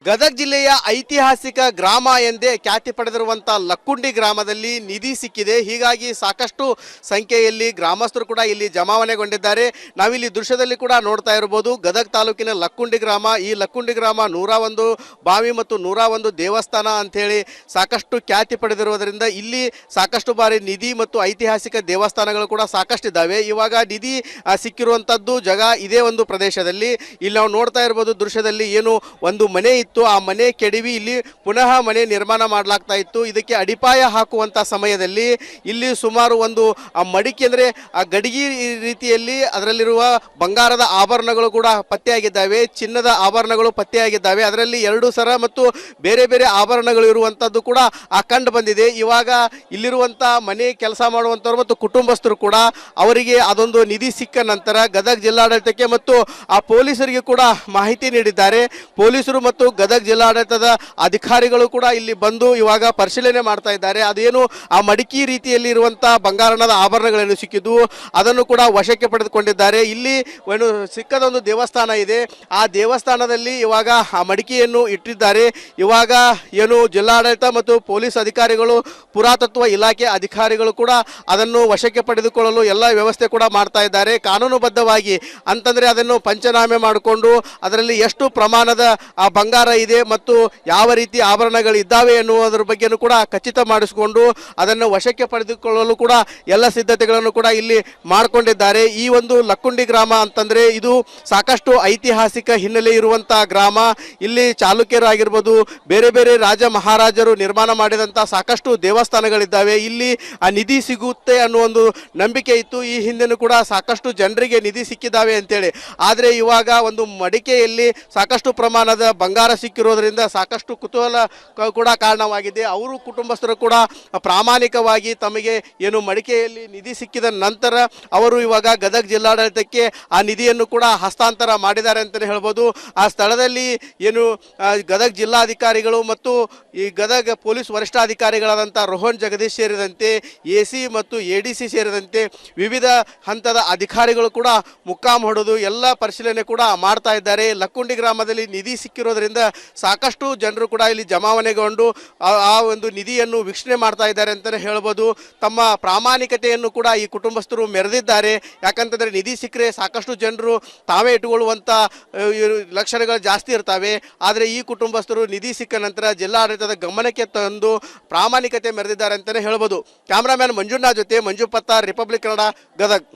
ಗದಗ ಜಿಲ್ಲೆಯ ಐತಿಹಾಸಿಕ ಗ್ರಾಮ ಎಂದೇ ಖ್ಯಾತಿ ಪಡೆದಿರುವಂಥ ಲಕ್ಕುಂಡಿ ಗ್ರಾಮದಲ್ಲಿ ನಿಧಿ ಸಿಕ್ಕಿದೆ. ಹೀಗಾಗಿ ಸಾಕಷ್ಟು ಸಂಖ್ಯೆಯಲ್ಲಿ ಗ್ರಾಮಸ್ಥರು ಕೂಡ ಇಲ್ಲಿ ಜಮಾವಣೆಗೊಂಡಿದ್ದಾರೆ. ನಾವಿಲ್ಲಿ ದೃಶ್ಯದಲ್ಲಿ ಕೂಡ ನೋಡ್ತಾ ಇರಬಹುದು ಗದಗ ತಾಲೂಕಿನ ಲಕ್ಕುಂಡಿ ಗ್ರಾಮ. ಈ ಲಕ್ಕುಂಡಿ ಗ್ರಾಮ 101 ಬಾವಿ ಮತ್ತು 101 ದೇವಸ್ಥಾನ ಅಂಥೇಳಿ ಸಾಕಷ್ಟು ಖ್ಯಾತಿ ಪಡೆದಿರುವುದರಿಂದ ಇಲ್ಲಿ ಸಾಕಷ್ಟು ಬಾರಿ ನಿಧಿ ಮತ್ತು ಐತಿಹಾಸಿಕ ದೇವಸ್ಥಾನಗಳು ಕೂಡ ಸಾಕಷ್ಟಿದ್ದಾವೆ. ಇವಾಗ ನಿಧಿ ಸಿಕ್ಕಿರುವಂಥದ್ದು ಜಾಗ ಇದೇ ಒಂದು ಪ್ರದೇಶದಲ್ಲಿ. ಇಲ್ಲಿ ನಾವು ನೋಡ್ತಾ ಇರಬಹುದು ದೃಶ್ಯದಲ್ಲಿ ಏನು ಒಂದು ಮನೆ ಇತ್ತು, ಆ ಮನೆ ಕೆಡವಿ ಇಲ್ಲಿ ಪುನಃ ಮನೆ ನಿರ್ಮಾಣ ಮಾಡಲಾಗ್ತಾ ಇತ್ತು. ಇದಕ್ಕೆ ಅಡಿಪಾಯ ಹಾಕುವಂತ ಸಮಯದಲ್ಲಿ ಇಲ್ಲಿ ಸುಮಾರು ಒಂದು ಮಡಿಕೆ ಅಂದ್ರೆ ಆ ಗಡಿಗೆ ರೀತಿಯಲ್ಲಿ ಅದರಲ್ಲಿರುವ ಬಂಗಾರದ ಆಭರಣಗಳು ಕೂಡ ಪತ್ತೆಯಾಗಿದ್ದಾವೆ, ಚಿನ್ನದ ಆಭರಣಗಳು ಪತ್ತೆಯಾಗಿದ್ದಾವೆ. ಅದರಲ್ಲಿ 2 ಸರ ಮತ್ತು ಬೇರೆ ಬೇರೆ ಆಭರಣಗಳು ಇರುವಂತದ್ದು ಕೂಡ ಕಂಡು ಬಂದಿದೆ. ಇವಾಗ ಇಲ್ಲಿರುವಂತ ಮನೆ ಕೆಲಸ ಮಾಡುವಂತವರು ಮತ್ತು ಕುಟುಂಬಸ್ಥರು ಕೂಡ ಅವರಿಗೆ ಅದೊಂದು ನಿಧಿ ಸಿಕ್ಕ ನಂತರ ಗದಗ ಜಿಲ್ಲಾಡಳಿತಕ್ಕೆ ಮತ್ತು ಆ ಪೊಲೀಸರಿಗೆ ಕೂಡ ಮಾಹಿತಿ ನೀಡಿದ್ದಾರೆ. ಪೊಲೀಸರು ಮತ್ತು ಗದಗ ಜಿಲ್ಲಾಡಳಿತದ ಅಧಿಕಾರಿಗಳು ಕೂಡ ಇಲ್ಲಿ ಬಂದು ಇವಾಗ ಪರಿಶೀಲನೆ ಮಾಡ್ತಾ ಇದ್ದಾರೆ. ಅದೇನು ಆ ಮಡಿಕೆ ರೀತಿಯಲ್ಲಿ ಇರುವಂತಹ ಬಂಗಾರದ ಆಭರಣಗಳನ್ನು ಸಿಕ್ಕಿದ್ದು ಅದನ್ನು ಕೂಡ ವಶಕ್ಕೆ ಪಡೆದುಕೊಂಡಿದ್ದಾರೆ. ಇಲ್ಲಿ ಏನು ಸಿಕ್ಕದೊಂದು ದೇವಸ್ಥಾನ ಇದೆ, ಆ ದೇವಸ್ಥಾನದಲ್ಲಿ ಇವಾಗ ಆ ಮಡಿಕೆಯನ್ನು ಇಟ್ಟಿದ್ದಾರೆ. ಇವಾಗ ಏನು ಜಿಲ್ಲಾಡಳಿತ ಮತ್ತು ಪೊಲೀಸ್ ಅಧಿಕಾರಿಗಳು, ಪುರಾತತ್ವ ಇಲಾಖೆ ಅಧಿಕಾರಿಗಳು ಕೂಡ ಅದನ್ನು ವಶಕ್ಕೆ ಪಡೆದುಕೊಳ್ಳಲು ಎಲ್ಲ ವ್ಯವಸ್ಥೆ ಕೂಡ ಮಾಡ್ತಾ ಇದ್ದಾರೆ. ಕಾನೂನುಬದ್ಧವಾಗಿ ಅಂತಂದ್ರೆ ಅದನ್ನು ಪಂಚನಾಮೆ ಮಾಡಿಕೊಂಡು ಅದರಲ್ಲಿ ಎಷ್ಟು ಪ್ರಮಾಣದ ಆ ಬಂಗಾರ ಇದೆ ಮತ್ತು ಯಾವ ರೀತಿ ಆಭರಣಗಳು ಇದ್ದಾವೆ ಎನ್ನುವುದರ ಬಗ್ಗೆನೂ ಕೂಡ ಖಚಿತ ಮಾಡಿಸಿಕೊಂಡು ಅದನ್ನು ವಶಕ್ಕೆ ಪಡೆದುಕೊಳ್ಳಲು ಕೂಡ ಎಲ್ಲ ಸಿದ್ಧತೆಗಳನ್ನು ಕೂಡ ಇಲ್ಲಿ ಮಾಡಿಕೊಂಡಿದ್ದಾರೆ. ಈ ಒಂದು ಲಕ್ಕುಂಡಿ ಗ್ರಾಮ ಅಂತಂದ್ರೆ ಇದು ಸಾಕಷ್ಟು ಐತಿಹಾಸಿಕ ಹಿನ್ನೆಲೆ ಇರುವಂತಹ ಗ್ರಾಮ. ಇಲ್ಲಿ ಚಾಲುಕ್ಯರಾಗಿರ್ಬೋದು, ಬೇರೆ ಬೇರೆ ರಾಜ ಮಹಾರಾಜರು ನಿರ್ಮಾಣ ಮಾಡಿದಂತಹ ಸಾಕಷ್ಟು ದೇವಸ್ಥಾನಗಳಿದ್ದಾವೆ. ಇಲ್ಲಿ ಆ ನಿಧಿ ಸಿಗುತ್ತೆ ಅನ್ನೋ ಒಂದು ನಂಬಿಕೆ ಇತ್ತು. ಈ ಹಿಂದೆನೂ ಕೂಡ ಸಾಕಷ್ಟು ಜನರಿಗೆ ನಿಧಿ ಸಿಕ್ಕಿದ್ದಾವೆ ಅಂತೇಳಿ. ಆದರೆ ಇವಾಗ ಒಂದು ಮಡಿಕೆಯಲ್ಲಿ ಸಾಕಷ್ಟು ಪ್ರಮಾಣದ ಬಂಗಾರ ಸಿಕ್ಕಿರೋದ್ರಿಂದ ಸಾಕಷ್ಟು ಕುತೂಹಲ ಕೂಡ ಕಾರಣವಾಗಿದೆ. ಅವರು ಕುಟುಂಬಸ್ಥರು ಕೂಡ ಪ್ರಾಮಾಣಿಕವಾಗಿ ತಮಗೆ ಏನು ಮಡಿಕೆಯಲ್ಲಿ ನಿಧಿ ಸಿಕ್ಕಿದ ನಂತರ ಅವರು ಇವಾಗ ಗದಗ ಜಿಲ್ಲಾಡಳಿತಕ್ಕೆ ಆ ನಿಧಿಯನ್ನು ಕೂಡ ಹಸ್ತಾಂತರ ಮಾಡಿದ್ದಾರೆ ಅಂತಲೇ ಹೇಳ್ಬೋದು. ಆ ಸ್ಥಳದಲ್ಲಿ ಏನು ಗದಗ ಜಿಲ್ಲಾಧಿಕಾರಿಗಳು ಮತ್ತು ಈ ಗದಗ ಪೊಲೀಸ್ ವರಿಷ್ಠಾಧಿಕಾರಿಗಳಾದಂಥ ರೋಹನ್ ಜಗದೀಶ್ ಸೇರಿದಂತೆ AC ಮತ್ತು ADC ಸೇರಿದಂತೆ ವಿವಿಧ ಹಂತದ ಅಧಿಕಾರಿಗಳು ಕೂಡ ಮುಕ್ಕಾಂ ಹೊಡೆದು ಎಲ್ಲ ಪರಿಶೀಲನೆ ಕೂಡ ಮಾಡ್ತಾ ಇದ್ದಾರೆ. ಲಕ್ಕುಂಡಿ ಗ್ರಾಮದಲ್ಲಿ ನಿಧಿ ಸಿಕ್ಕಿರೋದ್ರಿಂದ ಸಾಕಷ್ಟು ಜನರು ಕೂಡ ಇಲ್ಲಿ ಜಮಾವಣೆಗೊಂಡು ಆ ಒಂದು ನಿಧಿಯನ್ನು ವೀಕ್ಷಣೆ ಮಾಡ್ತಾ ಇದ್ದಾರೆ ಅಂತಲೇ ಹೇಳ್ಬೋದು. ತಮ್ಮ ಪ್ರಾಮಾಣಿಕತೆಯನ್ನು ಕೂಡ ಈ ಕುಟುಂಬಸ್ಥರು ಮೆರೆದಿದ್ದಾರೆ. ಯಾಕಂತಂದರೆ ನಿಧಿ ಸಿಕ್ಕರೆ ಸಾಕಷ್ಟು ಜನರು ತಾವೇ ಇಟ್ಟುಕೊಳ್ಳುವಂಥ ಲಕ್ಷಣಗಳು ಜಾಸ್ತಿ ಇರ್ತವೆ. ಆದರೆ ಈ ಕುಟುಂಬಸ್ಥರು ನಿಧಿ ಸಿಕ್ಕ ನಂತರ ಜಿಲ್ಲಾಡಳಿತದ ಗಮನಕ್ಕೆ ತಂದು ಪ್ರಾಮಾಣಿಕತೆ ಮೆರೆದಿದ್ದಾರೆ ಅಂತಲೇ ಹೇಳ್ಬೋದು. ಕ್ಯಾಮ್ರಾಮ್ಯಾನ್ ಮಂಜುನಾಥ್ ಜೊತೆ ಮಂಜು ಪತ್ತಾರ್, ರಿಪಬ್ಲಿಕ್ ಕನ್ನಡ, ಗದಗ್.